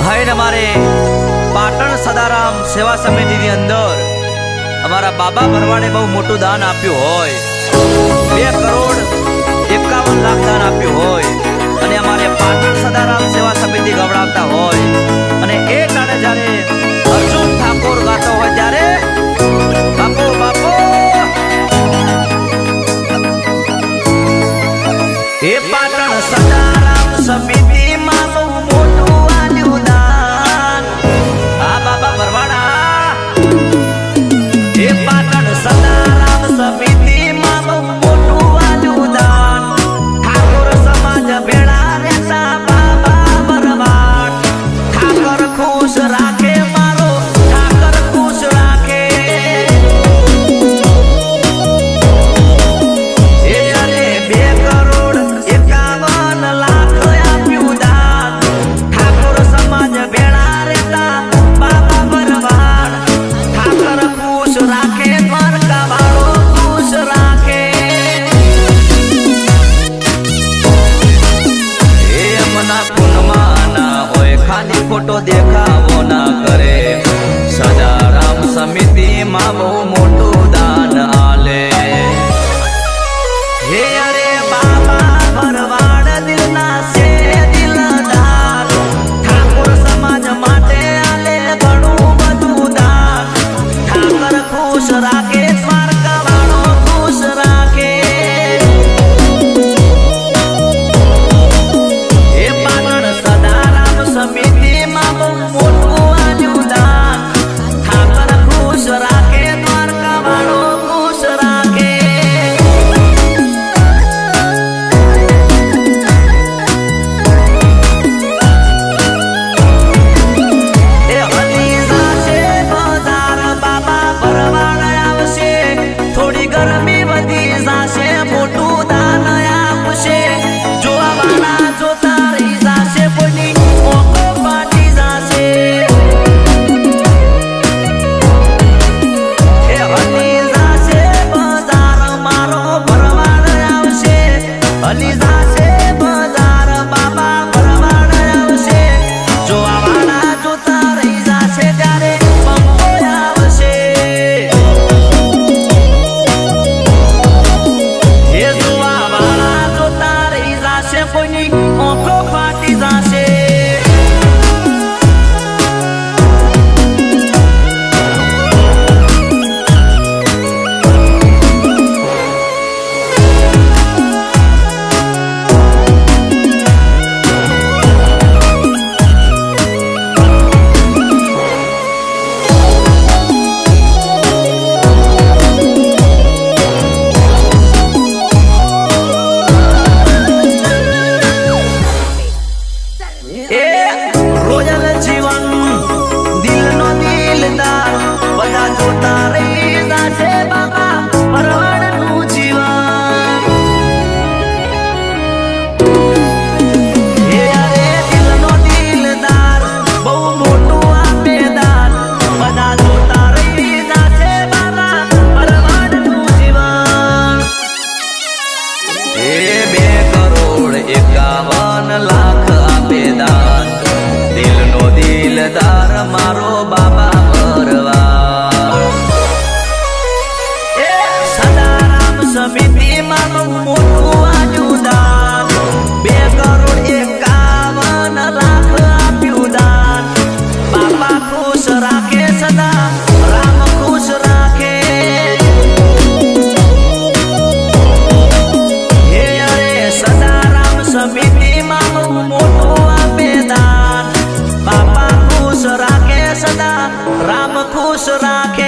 भाई हमारे पाटण सदाराम सेवा समिति ની અંદર અમારા બાબા ભરવાડે બહુ મોટું દાન આપ્યું હોય, 2 કરોડ 51 લાખ દાન આપ્યું હોય અને અમારે પાટણ સદારામ સેવા સમિતિ ગવડાવતા હોય અને એ ટાણે જ્યારે અર્જુન ઠાકોર ગાતો હોય ત્યારે બાપો બાપો એ પાટણ સદારામ સમિતિ માં બહુ મોટું આલ્યું દાન આ બાબા ભરવાડા એ પાટણ સદારામ સમિતિ માં બહુ મોટું આલ્યું દાન ઠાકોર સમાજ ભેળા રહેતા બાબા ભરવાડ ઠાકર ખુશ રાખે મારો ઠાકર ખુશ રાખે એ અરે 2 કરોડ 51 લાખ આપ્યું દાન ઠાકોર સમાજ ભેળા રહેતા બાબા ભરવાડ ઠાકર ખુશ રાખે દ્વારકા વાળો ખુશ રાખે એ અમના કુનમાં ના હોય ખાલી ખોટો દેખાવો ના કરે સદારામ સમિતિ માં બહુ મોટું દાન આલે હે અરે બાબા ભરવાડ દિલના છે દિલદાર ઠાકોર સમાજ માટે આલે ઘણું બધું દાન ઠાકર ખુશ રાખે દ્વારકા વાળો ખુશ રાખે એ પાટણ સદારામ સમિતિ માં બહુ મોટું આલ્યું દાન ઠાકર ખુશ રાખે દ્વારકા વાળો ખુશ રાખે એ હલી જાશે બજાર બાબા ભરવાડ આવશે થોડી ગરમી વધી જાશે મોટું દાન આપશે જોવાવાળા જોતા રહી જાશે કોઈની ઓકો ફાટી જાશે એ હલી જાશે બજાર મારો ભરવાડ આવશે હલી જાશે બજાર બાબા ભરવાડ આવશે જોવાવાળા જોતા રહી જાશે ત્યારે બંકો આવશે એ જોવાવાળા જોતા રહી જાશે કોઈની ઓંખો ફાટી જાશે એ રોયલ જીવન દિલનો દિલદાર બધા જોતા રહી જાશે બાબા ભરવાડનું જીવન એ અરે દિલનો દિલદાર બહુ મોટું આપે દાન બધા જોતા રહી જાશે બાબા ભરવાડનું જીવન એ 2 કરોડ 51 લાખ આપે દાન દિલનો દિલદાર મારો બાબા ભરવાડ એ સદારામ સમિતિ માં બહુ મોટું આલ્યું દાન 2 કરોડ 51 લાખ આપ્યું દાન બાપા ખુશ રાખે સદા રામ ખુશ રાખે હે અરે સદારામ સમિતિ માં બહુ મોટું આપે દાન બાપા ખુશ રાખે સદા રામ ખુશ રાખે